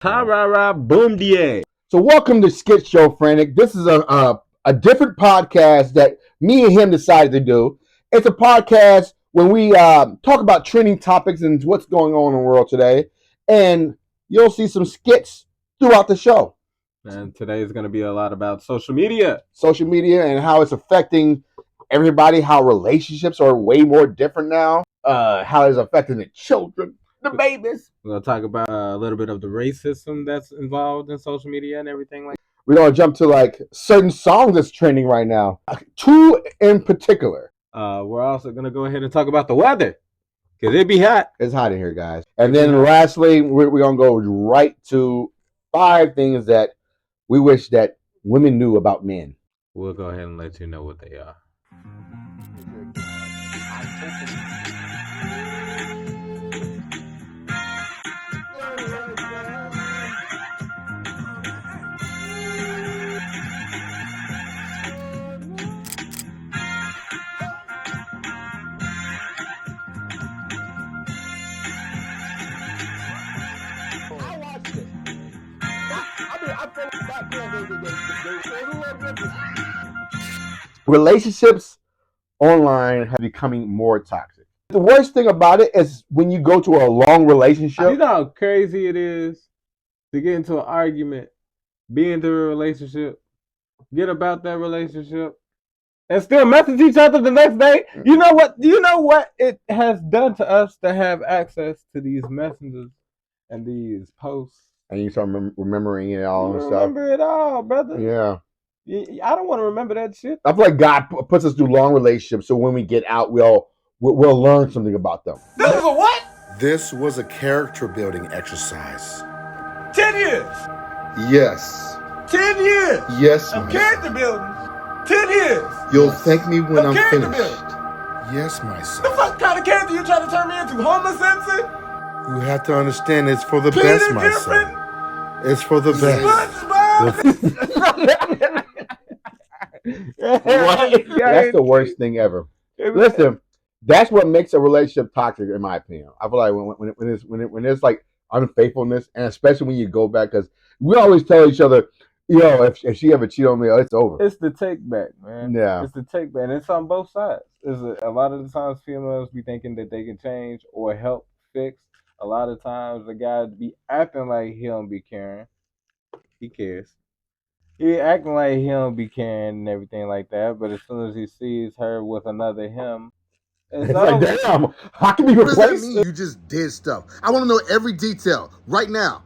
Ta-ra-ra, boom da. So welcome to SkitShowFrantic. This is a different podcast that me and him decided to do. It's a podcast when we talk about trending topics and what's going on in the world today. And you'll see some skits throughout the show. And today is going to be a lot about social media. Social media and how it's affecting everybody, how relationships are way more different now, how it's affecting the children, the babies. We're going to talk about a little bit of the racism that's involved in social media and everything like that. We're going to jump to like certain songs that's trending right now. Two in particular. We're also going to go ahead and talk about the weather because it be hot. It's hot in here, guys. And then lastly, we're going to go right to 5 things that we wish that women knew about men. We'll go ahead and let you know what they are. Relationships online have becoming more toxic. The worst thing about it is when you go to a long relationship. You know how crazy it is to get into an argument, be into a relationship, get about that relationship, and still message each other the next day. You know what? Do you know what it has done to us to have access to these messengers and these posts? And you start remembering it all and stuff. Remember it all, brother. Yeah. I don't want to remember that shit. I feel like God puts us through long relationships, so when we get out, we'll learn something about them. This is a what? This was a character building exercise. 10 years. Yes. 10 years. Yes, of my character son. building. 10 years. You'll thank me when I'm character finished. building. Yes, my The son. fuck kind of character you trying to turn me into? Homer Simpson? You have to understand it's for the Peter best, my Griffin? son. It's for the best. SpongeBob? What? That's the worst thing ever. Listen, that's what makes a relationship toxic, in my opinion. I feel like when it's like unfaithfulness, and especially when you go back, because we always tell each other, if she ever cheat on me, it's over. It's the take back, man. Yeah. It's the take back. And it's on both sides. A lot of the times females be thinking that they can change or help fix. A lot of times the guy be acting like he don't be caring. He cares. He acting like he don't be caring and everything like that. But as soon as he sees her with another him, it's like, damn, how can we What does that replace mean? You just did stuff. I want to know every detail right now.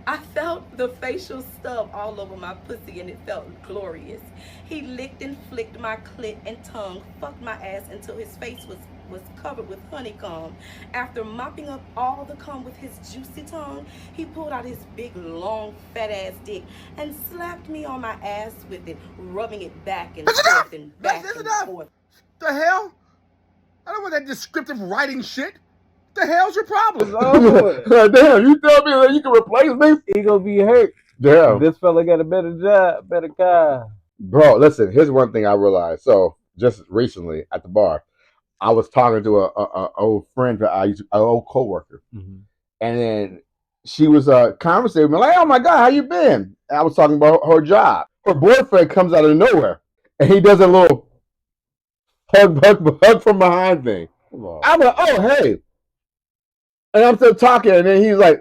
I felt the facial stub all over my pussy and it felt glorious. He licked and flicked my clit and tongue, fucked my ass until his face was covered with honeycomb. After mopping up all the cum with his juicy tongue, he pulled out his big, long, fat ass dick and slapped me on my ass with it, rubbing it back and forth and back and forth. The hell? I don't want that descriptive writing shit. The hell's your problem? Damn, you tell me that you can replace me? He gonna be hurt. Damn. This fella got a better job, better car. Bro, listen, here's one thing I realized. So, just recently at the bar, I was talking to a old friend that an old coworker. Mm-hmm. And then she was conversating with me, like, oh my God, how you been? And I was talking about her job. Her boyfriend comes out of nowhere, and he does a little hug from behind thing. I'm like, oh, hey. And I'm still talking, and then he's like,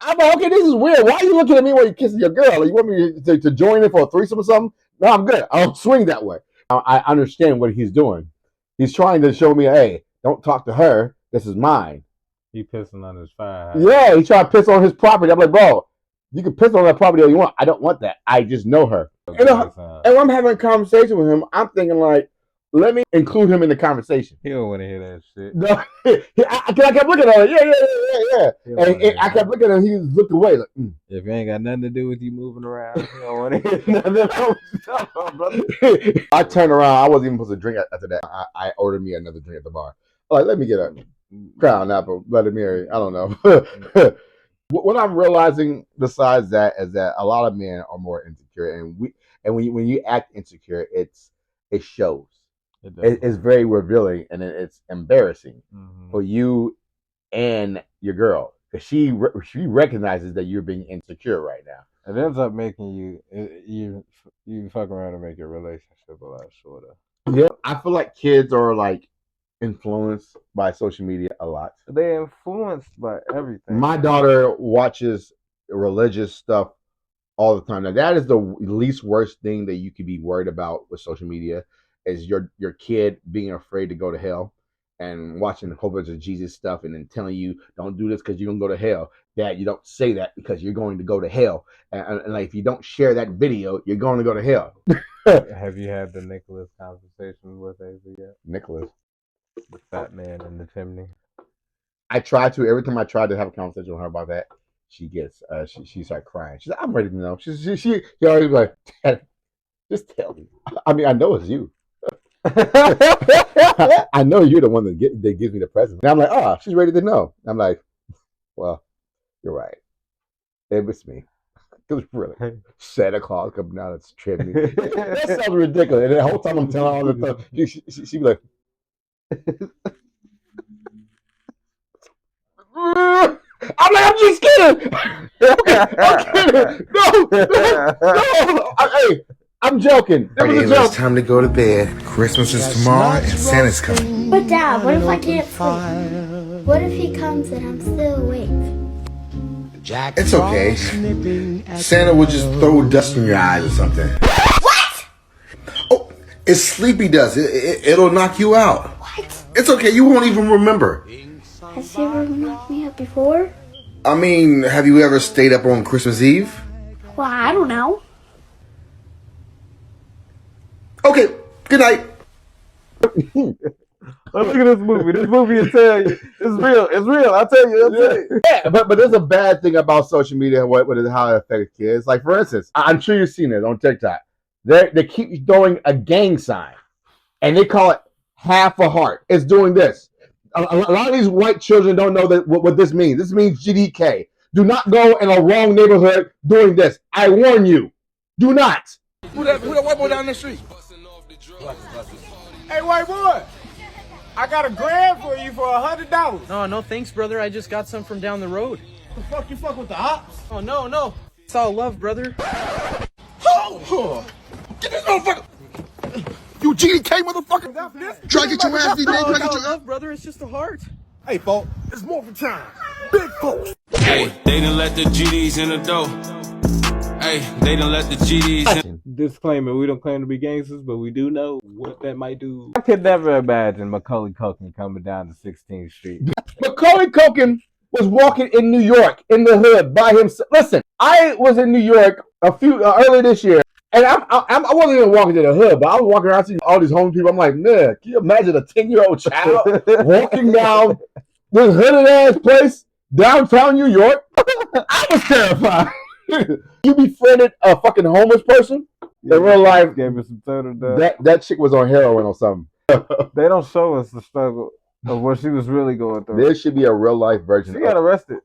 I'm like, okay, this is weird. Why are you looking at me when you're kissing your girl? Like, you want me to join in for a threesome or something? No, I'm good. I don't swing that way. I understand what he's doing. He's trying to show me, hey, don't talk to her. This is mine. He pissing on his fire. Yeah, he tried to piss on his property. I'm like, bro, you can piss on that property all you want. I don't want that. I just know her. And when I'm having a conversation with him, I'm thinking like, let me include him in the conversation. He don't want to hear that shit. No, I kept looking at him. Yeah. And I kept looking at him. He just looked away. Like, If it ain't got nothing to do with you moving around, you don't want to hear nothing else, brother. I turned around. I wasn't even supposed to drink after that. I ordered me another drink at the bar. Like, let me get a Crown Apple, Bloody Mary. I don't know. What I'm realizing besides that is that a lot of men are more insecure, and when you act insecure, it shows. It's very revealing, and it's embarrassing for you and your girl, because she recognizes that you're being insecure right now. It ends up making you fuck around and make your relationship a lot shorter. Yeah, I feel like kids are like influenced by social media a lot. They're influenced by everything. My daughter watches religious stuff all the time. Now that is the least worst thing that you could be worried about with social media, is your kid being afraid to go to hell and watching a whole bunch of Jesus stuff and then telling you don't do this because you're gonna go to hell. Dad, you don't say that because you're going to go to hell. And like if you don't share that video, you're going to go to hell. Have you had the Nicholas conversation with Ava yet? Nicholas, the fat man in the chimney. I try to. Every time I try to have a conversation with her about that, she gets she starts crying. She's like, I'm ready to know. She always like, Dad, just tell me. I mean, I know it's you. I know you're the one that gives me the present. And I'm like, oh, she's ready to know. I'm like, well, you're right. It was me. It was really Santa Claus coming down its chimney. That sounds ridiculous. And the whole time I'm telling her all the stuff, she'd be like, I'm like, I'm just kidding. I'm kidding. No. Hey, I'm joking. It's time to go to bed. Christmas is tomorrow and Santa's coming. But Dad, what if I can't sleep? What if he comes and I'm still awake? It's okay. Santa will just throw dust in your eyes or something. What? Oh, it's sleepy dust. It'll knock you out. What? It's okay. You won't even remember. Has he ever knocked me up before? I mean, have you ever stayed up on Christmas Eve? Well, I don't know. Okay, good night. Look at this movie. This movie will tell you. It's real. It's real. I'll tell you. Yeah, but there's a bad thing about social media and how it affects kids. Like, for instance, I'm sure you've seen it on TikTok. They keep throwing a gang sign, and they call it half a heart. It's doing this. A lot of these white children don't know what this means. This means GDK. Do not go in a wrong neighborhood doing this. I warn you. Do not. Who that white boy down the street? Hey, white boy. I got a grand for you for $100. No thanks, brother. I just got some from down the road. The fuck you fuck with the ops? Oh, no. It's all love, brother. Oh, get this motherfucker! You GDK motherfucker! Try to get your ass beat, man. Try to get your love, brother. It's just a heart. Hey, folks, it's Morphin' time. Big folks. Hey, they done let the GDs in the door. Hey, they done let the GDs in. Disclaimer, we don't claim to be gangsters, but we do know what that might do. I could never imagine Macaulay Culkin coming down to 16th Street. Macaulay Culkin was walking in New York, in the hood, by himself. Listen, I was in New York earlier this year, and I wasn't even walking to the hood, but I was walking around seeing all these homeless people. I'm like, man, can you imagine a 10-year-old child walking down this hooded ass place downtown New York? I was terrified. You befriended a fucking homeless person? In real life, gave me some total that chick was on heroin or something. They don't show us the struggle of what she was really going through. There should be a real life version. She got arrested.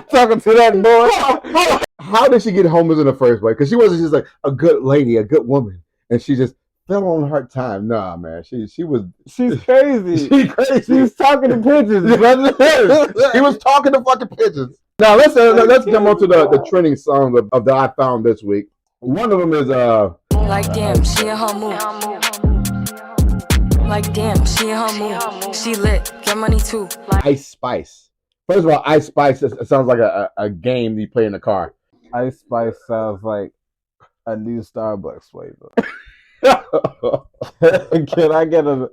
Talking to that boy. How did she get homeless in the first place? Because she wasn't just like a good lady, a good woman, and she just fell on hard time. Nah, man, she's crazy. She's crazy. She's talking to pigeons, brother. She was talking to fucking pigeons. Now let's come on to the trending songs of that I found this week. One of them is like damn, she in her mood. Like damn, she in her mood. She lit, get money too. Ice Spice. First of all, Ice Spice it sounds like a game you play in the car. Ice Spice sounds like a new Starbucks flavor. Can I get a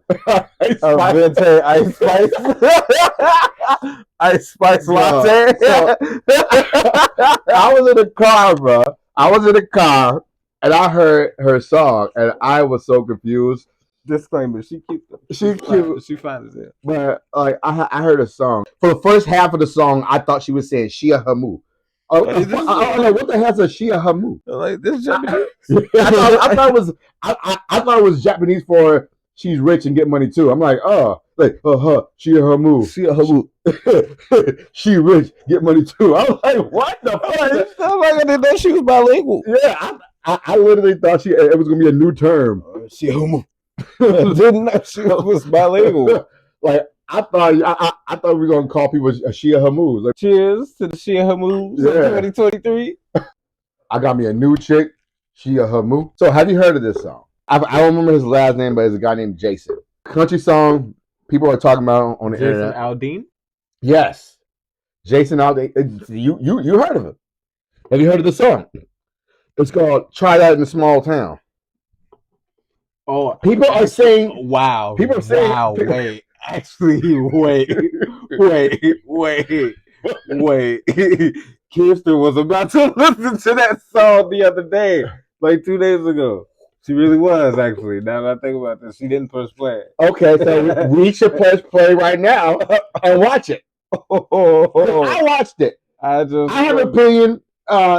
venti Ice Spice? Ice Spice latte? I was in the car, bro. I was in the car, and I heard her song, and I was so confused. Disclaimer: she cute. She fine as hell. But like, I heard a song. For the first half of the song, I thought she was saying Shia Hamu. I don't know what the hell's a Shia Hamu. Like this Japanese. I thought it was Japanese for she's rich and get money too. I'm like, oh, like Shia Hamu. Shia Hamu. She rich, get money too. I was like, what the fuck? It sounded like I didn't know she was bilingual. Yeah, I literally thought it was gonna be a new term. Shia Hamu. Didn't know she was bilingual. Like, I thought we were gonna call people Shia Hamouz. Like, cheers to the Shia Hamouz of 2023. I got me a new chick, Shia Hamouz. So have you heard of this song? I don't remember his last name, but it's a guy named Jason. Country song people are talking about on the internet. Jason Aldean? Yes. Jason Aldean. You heard of him. Have you heard of the song? It's called Try That in a Small Town. Oh, people are saying, wow. People are saying, wow, wait. Actually, wait. Kirsten was about to listen to that song the other day, like 2 days ago. She really was, actually. Now that I think about this, she didn't push play. Okay, so we should push play right now and watch it. I watched it. I have an opinion.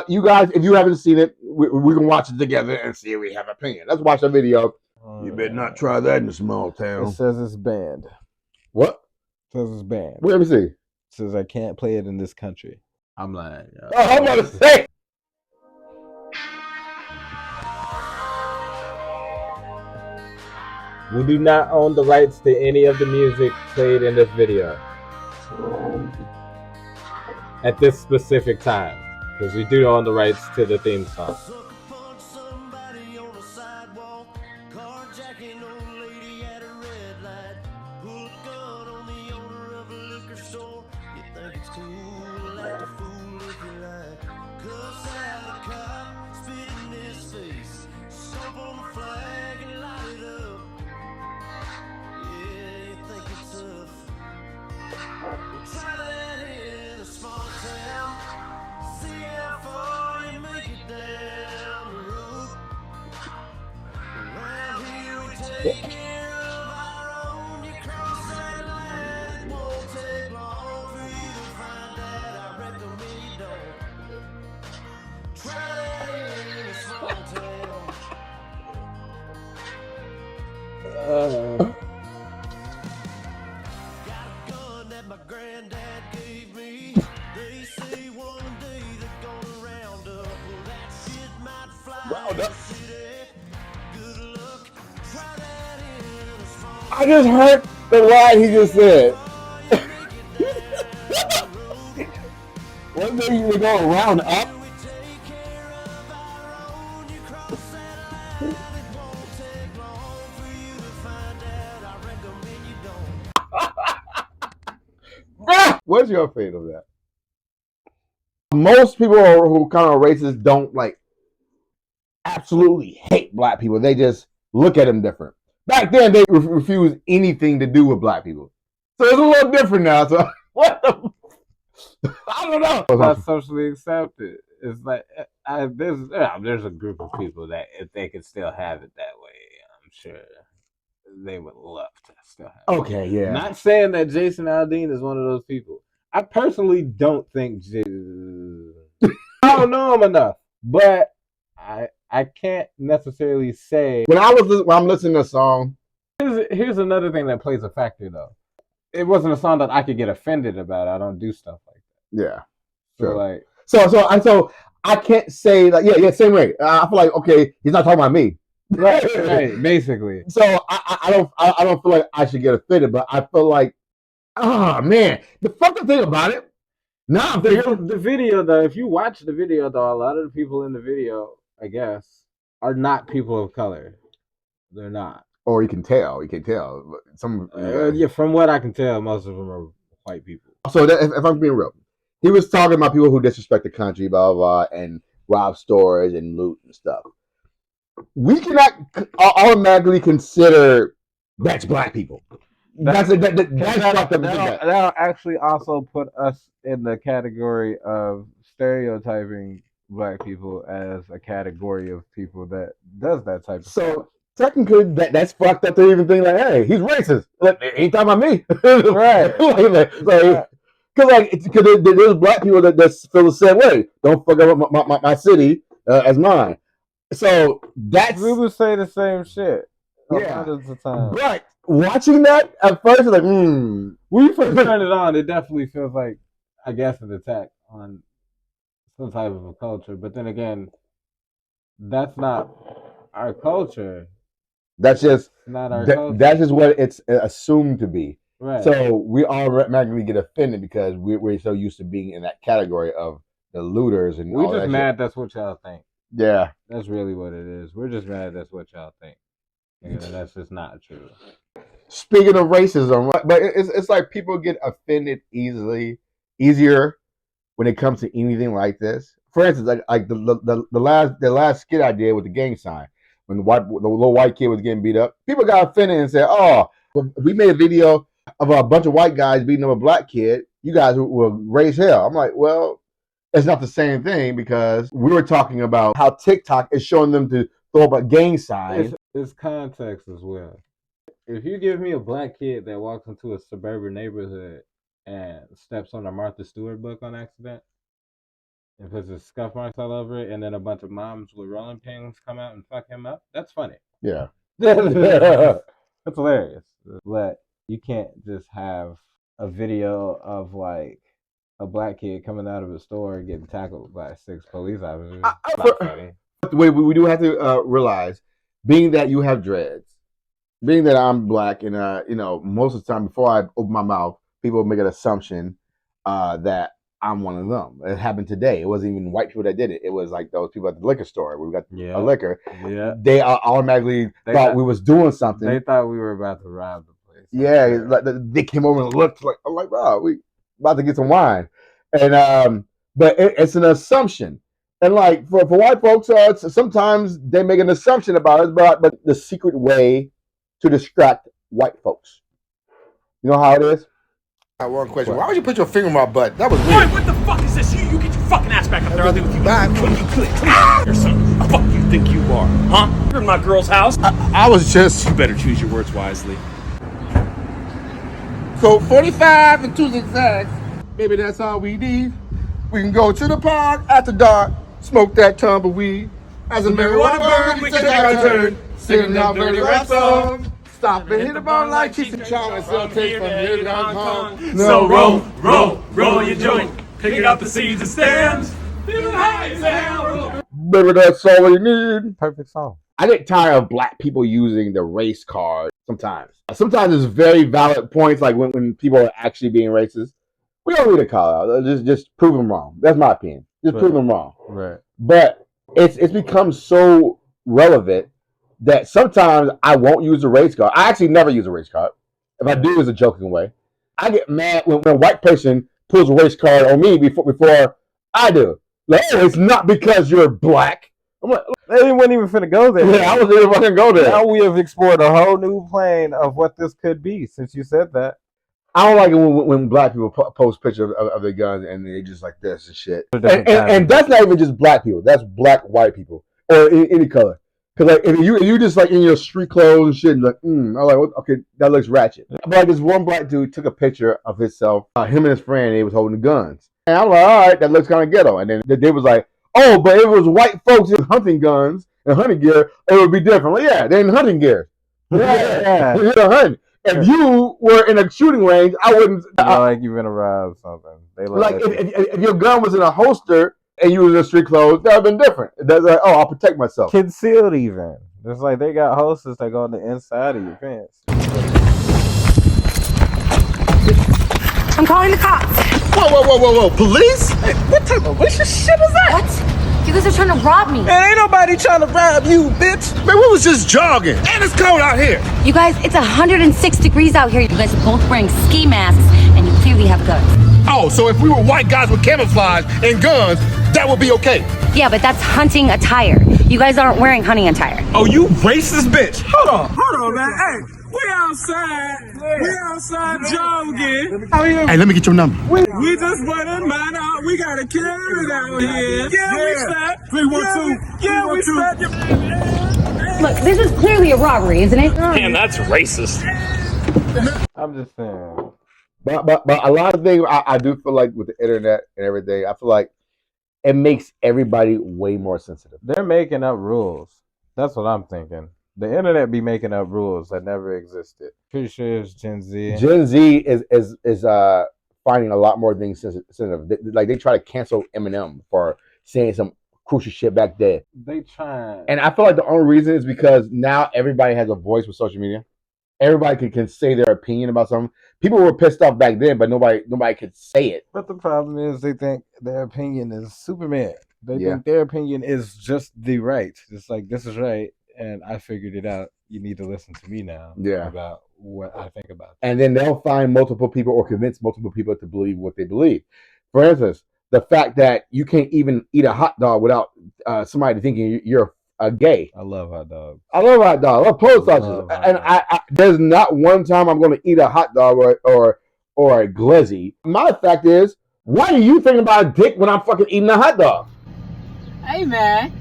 You guys, if you haven't seen it, we can watch it together and see if we have an opinion. Let's watch the video. You better not try that in a small town. It says it's banned. What? It says it's banned. Let me see. It says I can't play it in this country. I'm lying. I'm about to say. We do not own the rights to any of the music played in this video at this specific time, because we do own the rights to the theme song. I just heard the line he just said. One day you were going round up. What's your opinion of that? Most people who kind of racist don't like absolutely hate black people. They just look at them different. Back then, they refused anything to do with black people. So it's a little different now. So what the? I don't know. It's not socially accepted. It's like there's a group of people that if they could still have it that way, I'm sure they would love to still have it. Okay, yeah. Not saying that Jason Aldean is one of those people. I personally don't think I don't know him enough, but I can't necessarily say. When I'm listening to a song, here's another thing that plays a factor though. It wasn't a song that I could get offended about. I don't do stuff like that. Yeah. So like, so I can't say like yeah same way. I feel like okay, he's not talking about me. Right, basically. So I don't feel like I should get offended, but I feel like, oh man, the fucking thing about it. Now the video though, if you watch the video though, a lot of the people in the video, I guess, are not people of color. They're not. Or you can tell. Some yeah, from what I can tell, most of them are white people. So if I'm being real, he was talking about people who disrespect the country, blah blah, blah, and rob stores and loot and stuff. We cannot automatically consider that's black people. That'll actually also put us in the category of stereotyping black people as a category of people that does that type of stuff. So technically, that's fucked up to even think like, hey, he's racist. Like, ain't talking about me, right? Because there's black people that feel the same way. Don't fuck up my city as mine. So we would say the same shit. Yeah, of the time. But watching that at first, like, when you first turn it on, it definitely feels like, I guess, an attack on some type of a culture. But then again, that's not our culture. That's just not our culture. That's just what it's assumed to be. Right. So we automatically get offended because we're so used to being in that category of the looters and we all just that mad shit. that's what y'all think. Yeah. That's really what it is. We're just mad that's what y'all think. And that's just not true. Speaking of racism, but it's like people get offended easier when it comes to anything like this. For instance, like the last skit I did with the gang sign, when the little white kid was getting beat up, people got offended and said, "Oh, we made a video of a bunch of white guys beating up a black kid. You guys will raise hell." I'm like, well, it's not the same thing because we were talking about how TikTok is showing them to throw up a gang sign. It's context as well. If you give me a black kid that walks into a suburban neighborhood and steps on a Martha Stewart book on accident and puts his scuff marks all over it, and then a bunch of moms with rolling pins come out and fuck him up, that's funny. Yeah. That's hilarious. But you can't just have a video of like a black kid coming out of a store getting tackled by 6 police officers. Not funny. We do have to realize, being that you have dreads, being that I'm black, and most of the time before I open my mouth, people make an assumption that I'm one of them. It happened today. It wasn't even white people that did it. It was like those people at the liquor store. We got a liquor. Yeah. They automatically thought we was doing something. They thought we were about to rob the place. Yeah, like they came over and looked like, I'm like, bro, we about to get some wine, and but it's an assumption. And like for white folks, sometimes they make an assumption about us, but the secret way to distract white folks. You know how it is? I got one question. Why would you put your finger in my butt? That was weird. Boy, what the fuck is this? You get your fucking ass back up there. I'll do with you. Bye. You're some fuck you think you are, huh? You're in my girl's house. I was just... You better choose your words wisely. So 45 and 2 zigzags. Maybe that's all we need. We can go to the park after dark, smoke that tumbleweed. As a marijuana bird, we can take our turn, singing our dirty rap songs. Stop and hit the ball like Cheech and Chong and sell taste from here to Hong Kong. So roll your joint. Picking up the seeds and stems. Feeling high as hell. Maybe that's all we need. Perfect song. I get tired of black people using the race card sometimes. Sometimes it's very valid points, like when people are actually being racist. We don't need to call out. Just prove them wrong. That's my opinion. Just prove them wrong. Right. But it's become so relevant that sometimes I won't use a race card. I actually never use a race card. If I do, it's a joking way. I get mad when a white person pulls a race card on me before I do. Like, oh, it's not because you're black. I'm like, they wasn't even finna go there. Yeah, I wasn't even fucking go there. Now we have explored a whole new plane of what this could be since you said that. I don't like it when black people post pictures of their guns and they just like this and shit. And that's not even just black people. That's black white people or any color. Because like if you just like in your street clothes and shit, and like, I'm like, okay, that looks ratchet. But like this one black dude took a picture of himself, him and his friend, and he was holding guns. And I'm like, all right, that looks kind of ghetto. And then they was like, oh, but if it was white folks with hunting guns and hunting gear, it would be different. Like, yeah, they're in hunting gear. Yeah, they're hunting. If you were in a shooting range, I wouldn't. Like you've been around something. They like if your gun was in a holster and you was in street clothes, that would have been different. That's like, oh, I'll protect myself. Concealed even. It's like they got holsters that go on the inside of your pants. I'm calling the cops. Whoa. Police? Hey, what type of racist shit is that? What? You guys are trying to rob me. Man, ain't nobody trying to rob you, bitch. Man, we was just jogging. And it's cold out here. You guys, it's 106 degrees out here. You guys are both wearing ski masks, and you clearly have guns. Oh, so if we were white guys with camouflage and guns, that would be okay. Yeah, but that's hunting attire. You guys aren't wearing hunting attire. Oh, you racist bitch. Hold on, man. Hey, we outside. We outside jogging. Hey, let me get your number. We just running mine out. We got to carry it out here. Yeah, we stopped. 312. Yeah, we stopped. Look, this is clearly a robbery, isn't it? Man, that's racist. I'm just saying. But a lot of things I do feel like with the internet and everything, I feel like it makes everybody way more sensitive. They're making up rules. That's what I'm thinking. The internet be making up rules that never existed. Pretty sure it's Gen Z. Gen Z is finding a lot more things sensitive. They try to cancel Eminem for saying some crucial shit back then. They trying. And I feel like the only reason is because now everybody has a voice with social media. everybody can say their opinion about something. People were pissed off back then, but nobody could say it. But the problem is they think their opinion is Superman. They Yeah. think their opinion is just the right. It's like, this is right, and I figured it out. You need to listen to me now about what I think about it. And then they'll find multiple people or convince multiple people to believe what they believe. For instance, the fact that you can't even eat a hot dog without somebody thinking you're a gay. I love hot dogs. I love hot dogs. I love Polish sausages. And I there's not one time I'm going to eat a hot dog or a glizzy. My fact is, why are you thinking about a dick when I'm fucking eating a hot dog? Hey, man.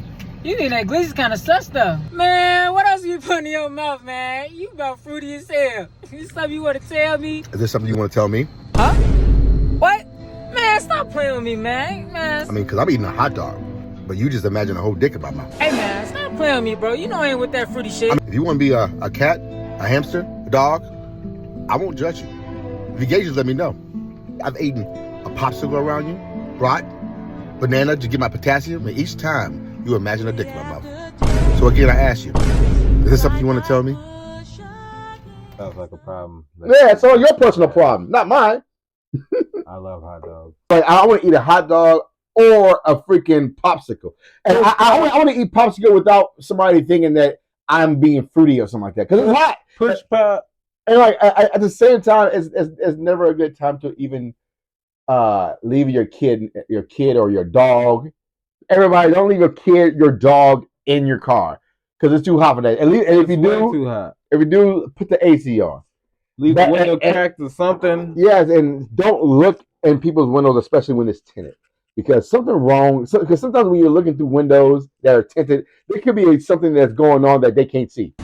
You think that glizzy's kind of sus, though. Man, what else you putting in your mouth, man? You about fruity as hell. Is something you want to tell me? Is there something you want to tell me? Huh? What? Man, stop playing with me, man. I mean, because I'm eating a hot dog, but you just imagine a whole dick in my mouth. Hey, man, stop playing with me, bro. You know I ain't with that fruity shit. I mean, if you want to be a cat, a hamster, a dog, I won't judge you. If you're gay, just let me know. I've eaten a popsicle around you, brought banana to get my potassium, and each time you imagine a dick in my mouth. So again, I ask you, is there something you want to tell me? Sounds like a problem. Yeah, it's all your personal problem, not mine. I love hot dogs. Like, I want to eat a hot dog or a freaking popsicle. And I want to eat popsicle without somebody thinking that I'm being fruity or something like that. Because it's hot. Push pop. And like at the same time, it's never a good time to even leave your kid or your dog. Everybody, don't leave your dog in your car because it's too hot for that. And if you do, put the AC on. Leave the window cracked or something. Yes, and don't look in people's windows, especially when it's tinted, because something wrong. Because sometimes when you're looking through windows that are tinted, there could be something that's going on that they can't see.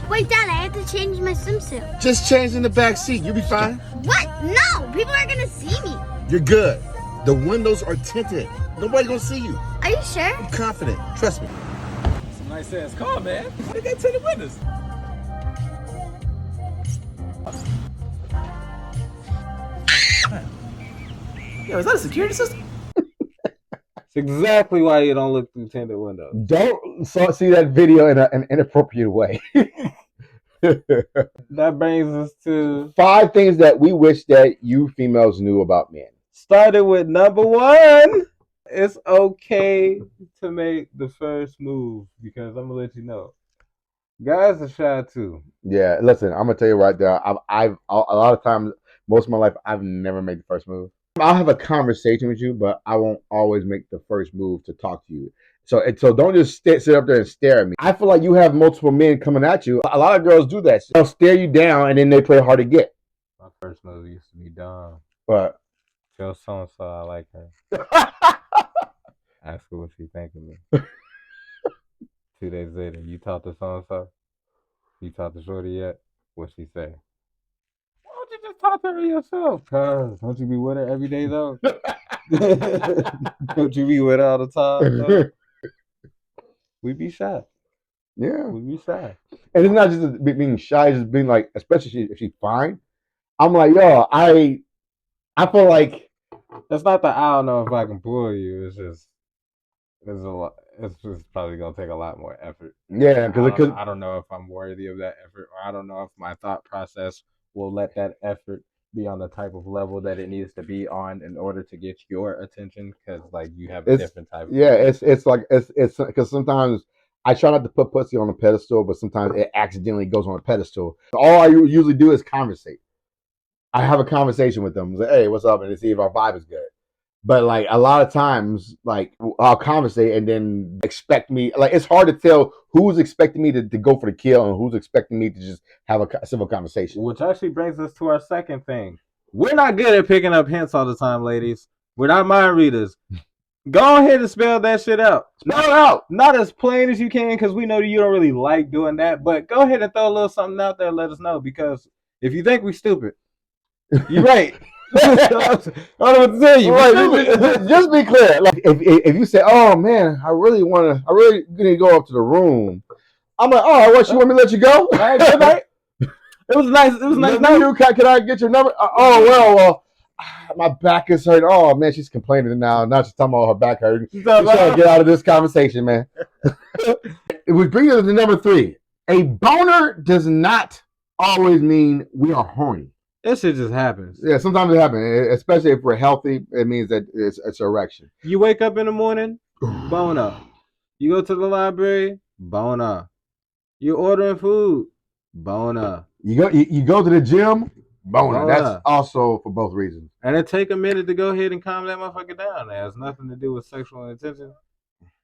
Wait, Dad, I have to change my swimsuit. Just change in the back seat. You'll be fine. What? No! People are gonna see me. You're good. The windows are tinted. Nobody's gonna see you. Are you sure? I'm confident. Trust me. Some nice ass car, man. Why they got tinted windows? Yo, is that a security system? It's exactly why you don't look through tinted windows. Don't see that video in an inappropriate way. That brings us to 5 things that we wish that you females knew about men. Started with number 1. It's okay to make the first move, because I'm gonna let you know, guys are shy too. Yeah, listen, I'm gonna tell you right there. I've a lot of times, most of my life, I've never made the first move. I'll have a conversation with you, but I won't always make the first move to talk to you. So don't just sit up there and stare at me. I feel like you have multiple men coming at you. A lot of girls do that. They'll stare you down, and then they play hard to get. My first move used to be dumb. But Tell so-and-so I like her. Ask her what she think of me. 2 days later, you talk to so-and-so? You talk to Shorty yet? What she say? Why don't you just talk to her yourself? Cuz, don't you be with her every day, though? Don't you be with her all the time, though? We be shy. Yeah. We be shy. And it's not just being shy, it's just being like, especially if she's fine. I'm like, yo, I feel like it's not that I don't know if I can pull you. It's just there's a lot. It's just probably gonna take a lot more effort. Yeah, because I don't know if I'm worthy of that effort, or I don't know if my thought process will let that effort be on the type of level that it needs to be on in order to get your attention. Because like you have a different type. It's because sometimes I try not to put pussy on a pedestal, but sometimes it accidentally goes on a pedestal. All I usually do is conversate. I have a conversation with them. Like, hey, what's up? And to see if our vibe is good. But like a lot of times, like I'll conversate and then expect me. Like it's hard to tell who's expecting me to go for the kill and who's expecting me to just have a civil conversation. Which actually brings us to our second thing. We're not good at picking up hints all the time, ladies. We're not mind readers. Go ahead and spell that shit out. Spell it out. Not as plain as you can, because we know that you don't really like doing that. But go ahead and throw a little something out there and let us know. Because if you think we stupid, you're right. I don't know what to tell you. Right, just be clear. Like if you say, "Oh man, I really need to go up to the room," I'm like, "Oh, what? You want me to let you go?" All right, good night. It was nice. It was nice. Can I get your number? Well, my back is hurt. Oh man, she's complaining now. Now she's talking about her back hurting. She's trying to get out of this conversation, man. We bring us to number 3. A boner does not always mean we are horny. That shit just happens. Yeah, sometimes it happens, especially if we're healthy. It means that it's erection. You wake up in the morning, boner. You go to the library, boner. You're ordering food, boner. You go to the gym, boner. That's also for both reasons. And it take a minute to go ahead and calm that motherfucker down. It has nothing to do with sexual intention.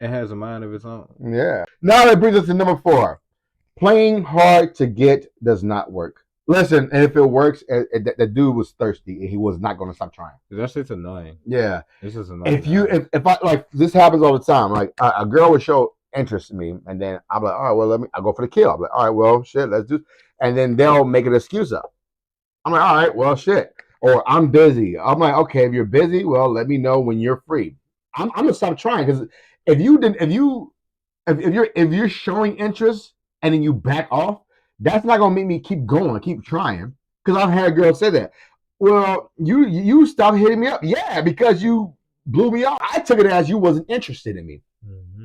It has a mind of its own. Yeah. Now that brings us to number 4. Playing hard to get does not work. Listen, and if it works, the dude was thirsty and he was not going to stop trying. That shit's annoying. Yeah. It's just annoying. If I like, this happens all the time. Like a girl would show interest in me, and then I'm like, all right, well, I'll go for the kill. I'm like, all right, well, shit, let's do. And then they'll make an excuse up. I'm like, all right, well, shit. Or I'm busy. I'm like, okay, if you're busy, well, let me know when you're free. I'm gonna stop trying, because if you're showing interest and then you back off, that's not gonna make me keep going, keep trying. Because I've had girls say that. Well, you stopped hitting me up, yeah, because you blew me off. I took it as you wasn't interested in me,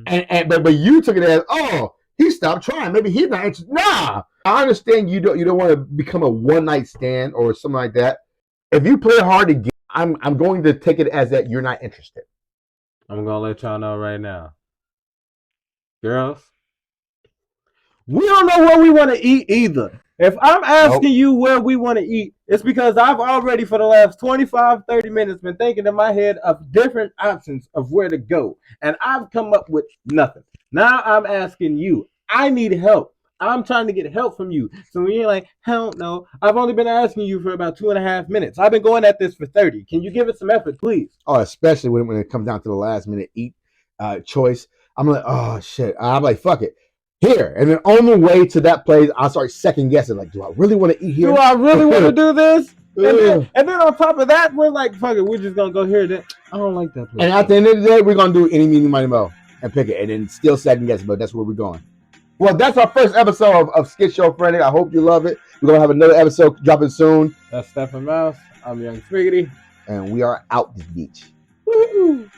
but you took it as, oh, he stopped trying. Maybe he's not interested. Nah, I understand you don't want to become a one night stand or something like that. If you play hard to get, I'm going to take it as that you're not interested. I'm gonna let y'all know right now, girls. We don't know where we want to eat either. If I'm asking you where we want to eat, it's because I've already for the last 25, 30 minutes been thinking in my head of different options of where to go. And I've come up with nothing. Now I'm asking you. I need help. I'm trying to get help from you. So when you're like, hell no, I've only been asking you for about 2.5 minutes. I've been going at this for 30. Can you give it some effort, please? Oh, especially when it comes down to the last minute eat choice. I'm like, oh shit. I'm like, fuck it. Here. And then on the way to that place, I start second guessing. Like, do I really want to eat here? Do I really want to do this? And then on top of that, we're like, fuck it, we're just going to go here. Then I don't like that place. And at the end of the day, we're going to do any, meeny, miny, mo and pick it. And then still second guess, but that's where we're going. Well, that's our first episode of SkitShowFrantic. I hope you love it. We're going to have another episode dropping soon. That's Stephen Mouse. I'm Young Spriggity. And we are out this beach. Woo-hoo.